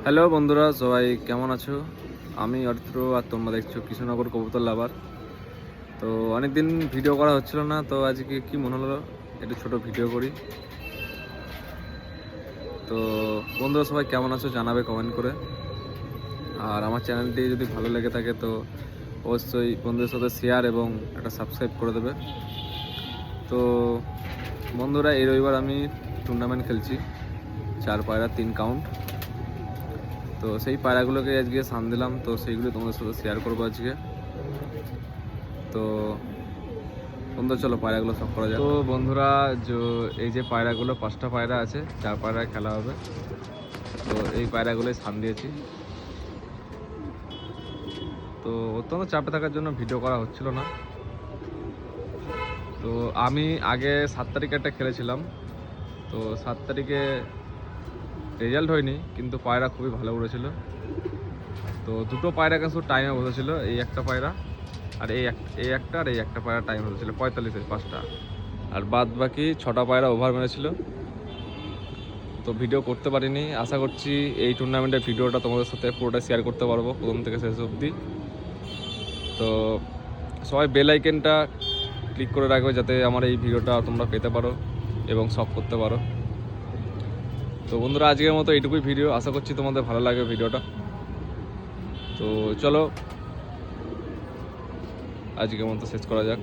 Hello বন্ধুরা, সবাই কেমন আছো? আমি অরিত্র, আর তোমরা দেখছো কৃষ্ণনগর কবুতর লাভার। তো অনেকদিন ভিডিও করা হচ্ছিল না, তো আজকে কি মনে হলো একটু ছোট ভিডিও করি। তো বন্ধুরা সবাই কেমন আছো জানাবে কমেন্ট করে। আর আমার চ্যানেলটি যদি ভালো লেগে থাকে তো অবশ্যই বন্ধুদের সাথে শেয়ার এবং একটা সাবস্ক্রাইব করে দেবে। তো বন্ধুরা, এই রবিবার আমি টুর্নামেন্ট খেলছি 4 পায়রা 3 কাউন্ট। তো সেই পায়রাগুলোকে আজকে সান দিলাম, তো সেইগুলো তোমাদের সাথে শেয়ার করবো আজকে। তো বন্ধুরা চলো পায়রাগুলো সব করা যায়। তো বন্ধুরা, এই যে পায়রাগুলো 5টা পায়রা আছে, 4 পায়রায় খেলা হবে। তো এই পায়রাগুলোই সান দিয়েছি। তো অত্যন্ত চাপে থাকার জন্য ভিডিও করা হচ্ছিল না। তো আমি আগে 7 তারিখে একটা খেলেছিলাম। তো 7 তারিখে রেজাল্ট হয়নি, কিন্তু পায়রা খুবই ভালো উড়েছিল। তো দুটো পায়রা কিন্তু টাইমে বসেছিল, এই একটা পায়রা আর এই একটা পায়রা টাইম হয়েছিল 45-এর 5টা, আর বাদ বাকি 6টা পায়রা ওভার মেরেছিল। তো ভিডিও করতে পারিনি, আশা করছি এই টুর্নামেন্টের ভিডিওটা তোমাদের সাথে পুরোটা শেয়ার করতে পারবো প্রথম থেকে শেষ অবধি। তো সবাই বেল আইকনটা ক্লিক করে রাখবে যাতে আমার এই ভিডিওটা তোমরা পেতে পারো এবং সব করতে পারো। তো বন্ধুরা, আজকের মতো এইটুকুই ভিডিও, আশা করছি তোমাদের ভালো লাগে ভিডিওটা। তো চলো আজকের মতো শেষ করা যাক।